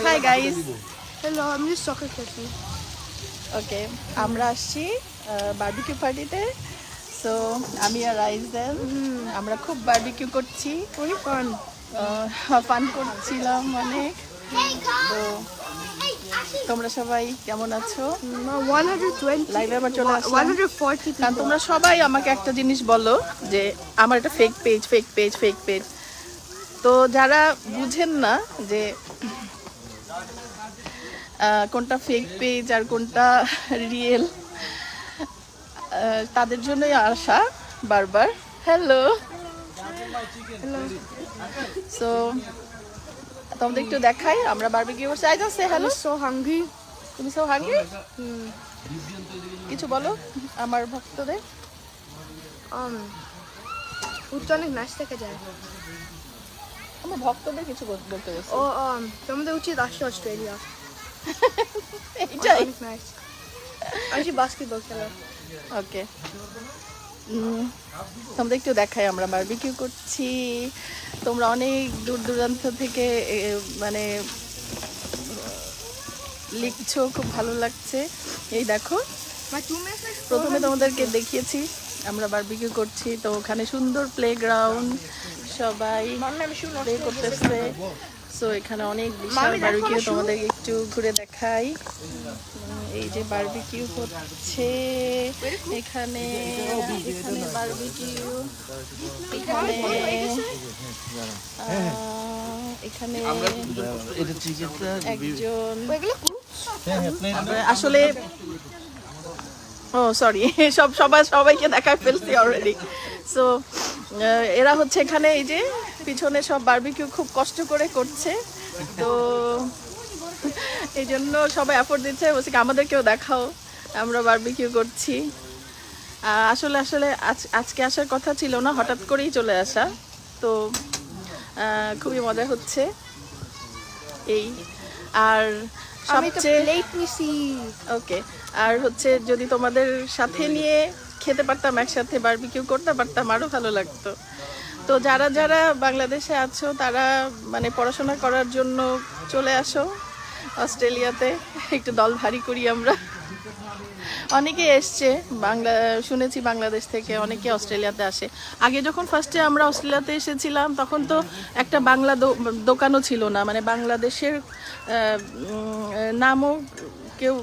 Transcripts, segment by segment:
Hi guys, Hello, I'm just soccer coaching. ওকে আমরা আসছি barbecue পার্টিতে। সো আমি আর রাইজেন আমরা খুব বারবিকিউ করছি, Very fun. ফান করছিলাম অনেক। তো তোমরা সবাই কেমন আছো? 120. লাইভে আবার চলে আসলাম 140 কারণ people. তোমরা সবাই আমাকে একটা জিনিস বলো যে আমার এটা fake page fake page fake page. তো যারা বুঝেন না যে কোনটা ফেক পেজ আর কোনটা রিয়েল, তাদের জন্যই আসা বারবার। হ্যালো, সো তোমাদের একটু দেখাই আমরা বারবিকিউ করছি। I just say hello. I'm so hungry. তুমি সো হাঙ্গরি? কিছু বলো আমার ভক্তদের। উচ্চারণ নাচ থেকে যায়। আমার ভক্তদের কিছু বলতে গেছি। ও তোমাদের উচিত আসছে অস্ট্রেলিয়া। এইটাই। অনেক নাইস। আমি বাস্কেটবল খেলা। ওকে, তোমাদের একটু দেখাই আমরা বারবিকিউ করছি। তোমরা অনেক দূর দূরান্ত থেকে মানে লিখছো, খুব ভালো লাগছে। এই দেখো, প্রথমে তোমাদেরকে দেখিয়েছি আমরা বারবিকিউ করছি, তো ওখানে সুন্দর প্লেগ্রাউন্ড, সবাই প্লে করতেছে। সো এখানে অনেক বিশাল বারবিকিউ, তোমাদের একটু ঘুরে দেখাই। এই যে বারবিকিউ হচ্ছে এখানে, এখানে বারবিকিউ, এখানে এখানে একজন আসলে, ও সরি, সবাইকে দেখায় ফেলছি অলরেডি। সো এরা হচ্ছে এখানে, এই যে পিছনে সব বারবিকিউ খুব কষ্ট করে করছে, তো এই জন্য সবাই এফোর্ট দিচ্ছে, বলছি আমাদেরকেও দেখাও আমরা বারবিকিউ করছি। আসলে আজকে আসার কথা ছিল না, হঠাৎ করেই চলে আসা, তো খুবই মজা হচ্ছে এই। আর সবচেয়ে ওকে, আর হচ্ছে যদি তোমাদের সাথে নিয়ে খেতে পারতাম, একসাথে বারবিকিউ করতে পারতাম, আরও ভালো লাগতো। তো যারা যারা বাংলাদেশে আছো তারা মানে পড়াশোনা করার জন্য চলে আসো অস্ট্রেলিয়াতে, একটু দল ভারী করি আমরা। অনেকে এসছে শুনেছি বাংলাদেশ থেকে অনেকে অস্ট্রেলিয়াতে আসে। আগে যখন ফার্স্টে আমরা অস্ট্রেলিয়াতে এসেছিলাম তখন তো একটা বাংলা দোকানও ছিল না, মানে বাংলাদেশের নামও কেউ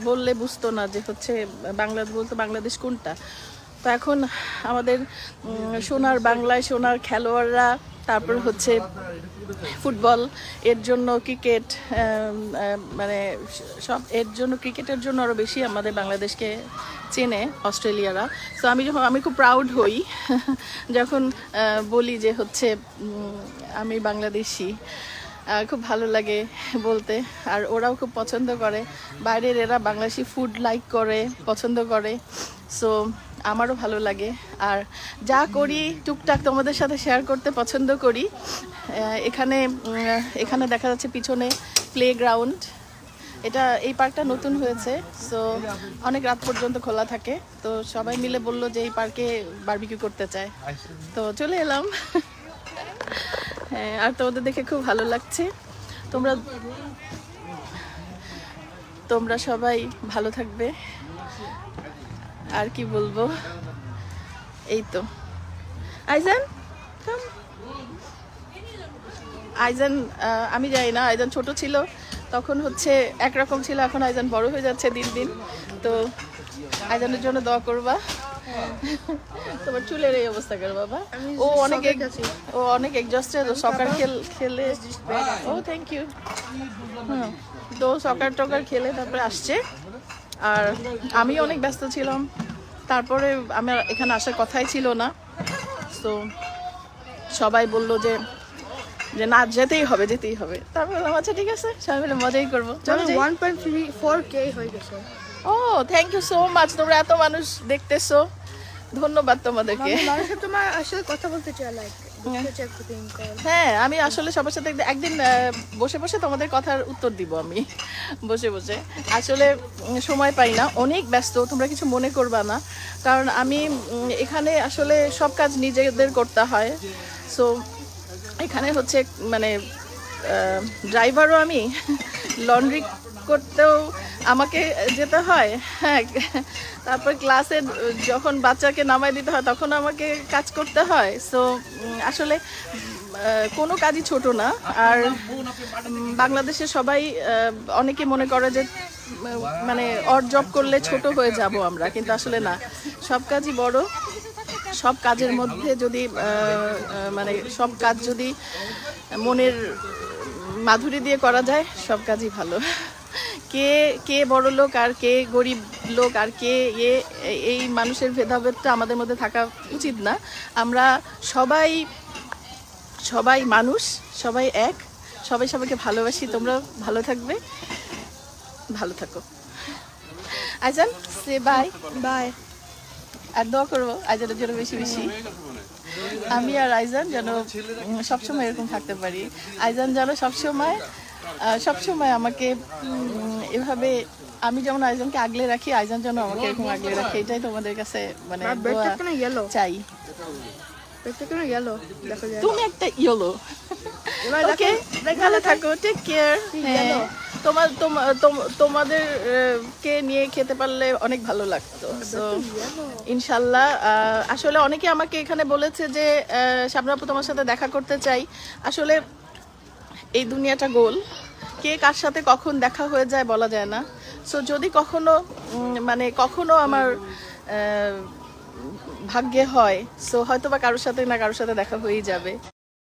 বললে বুঝতো না যে হচ্ছে বলতো বাংলাদেশ কোনটা। তো এখন আমাদের সোনার বাংলায় সোনার খেলোয়াড়রা, তারপর হচ্ছে ফুটবল, এর জন্য ক্রিকেট, মানে সব এর জন্য, ক্রিকেটের জন্য আরও বেশি আমাদের বাংলাদেশকে চেনে অস্ট্রেলিয়ারা। তো আমি খুব প্রাউড হই যখন বলি যে হচ্ছে আমি বাংলাদেশি, খুব ভালো লাগে বলতে। আর ওরাও খুব পছন্দ করে, বাইরের এরা বাংলাদেশি ফুড লাইক করে, পছন্দ করে। সো আমারও ভালো লাগে, আর যা করি টুকটাক তোমাদের সাথে শেয়ার করতে পছন্দ করি। এখানে দেখা যাচ্ছে পিছনে প্লেগ্রাউন্ড, এই পার্কটা নতুন হয়েছে, সো অনেক রাত পর্যন্ত খোলা থাকে। তো সবাই মিলে বললো যে এই পার্কে বারবিকিউ করতে চায়, তো চলে এলাম। হ্যাঁ, আর তোমাদের দেখে খুব ভালো লাগছে। তোমরা সবাই ভালো থাকবে, আর কি বলবো। এই তো আইজান আমি জানি না, আইজান ছোট ছিল তখন হচ্ছে একরকম ছিল, এখন আইজান বড় হয়ে যাচ্ছে দিন দিন। তো আইজানের জন্য দোয়া করবা। তোমার চুলের এই অবস্থা কেন বাবা? ও অনেক এক্সস্টেড, সকার খেলে। ও থ্যাংক ইউ। তো সকার খেলে তারপরে আসছে, আর আমি অনেক ব্যস্ত ছিলাম, তারপরে আমার এখানে আসার কথাই ছিল না। তো সবাই বলল যে না যেতেই হবে, তারপর বললাম আচ্ছা ঠিক আছে, সবাই মিলে মজাই করবো, চলো। 1.34K হয়ে গেছে। ও থ্যাংক ইউ সো মাচ, তোমরা এত মানুষ দেখতেছো, ধন্যবাদ তোমাদেরকে। তোমার আসলে কথা বলতে চাই, হ্যাঁ, আমি আসলে সবার সাথে একদিন বসে বসে তোমাদের কথার উত্তর দিব। আমি বসে বসে আসলে সময় পাই না, অনেক ব্যস্ত, তোমরা কিছু মনে করবা না, কারণ আমি এখানে আসলে সব কাজ নিজেদের করতে হয়। সো এখানে হচ্ছে মানে ড্রাইভারও আমি, লন্ড্রি করতেও আমাকে যেতে হয়, হ্যাঁ, তারপর ক্লাসে যখন বাচ্চাকে নামাই দিতে হয় তখন আমাকে কাজ করতে হয়। সো আসলে কোনো কাজই ছোট না। আর বাংলাদেশে সবাই অনেকে মনে করে যে মানে অড জব করলে ছোট হয়ে যাব আমরা, কিন্তু আসলে না, সব কাজই বড়। সব কাজের মধ্যে যদি মানে সব কাজ যদি মনের মাধুরী দিয়ে করা যায়, সব কাজই ভালো। কে কে বড় লোক আর কে গরিব লোক আর কে এই মানুষের ভেদাভেদটা আমাদের মধ্যে থাকা উচিত না। আমরা সবাই সবাই মানুষ, সবাই এক, সবাই সবাইকে ভালোবাসি। তোমরা ভালো থাকবে, ভালো থাকো। আইজান সে বাই বাই। আর দোয়া করবো আইজানের জন্য বেশি বেশি, আমি আর আইজান যেন সবসময় এরকম থাকতে পারি। আইজান যেন সবসময় আমাকে এভাবে, আমি যেমন আইজানকে আগলে রাখি, আইজান যেন আমাকে এরকম আগলে রাখে, এটাই তোমাদের কাছে মানে বেডটা কেন ইয়েলো? চাই। বেডটা কেন ইয়েলো? দেখা যায়। তুমি একটা ইয়েলো। ওকে, ভালো থাকো, টেক কেয়ার। Yellow. তোমাদের কে নিয়ে খেতে পারলে অনেক ভালো লাগতো। সো ইনশাল্লাহ। আসলে অনেকে আমাকে এখানে বলেছে যে শাবনাম আপু তোমার সাথে দেখা করতে চাই। আসলে এই দুনিয়াটা গোল, কে কার সাথে কখন দেখা হয়ে যায় বলা যায় না। সো যদি কখনো আমার ভাগ্যে হয়, সো হয়তো বা কারোর সাথে না কারোর সাথে দেখা হয়েই যাবে।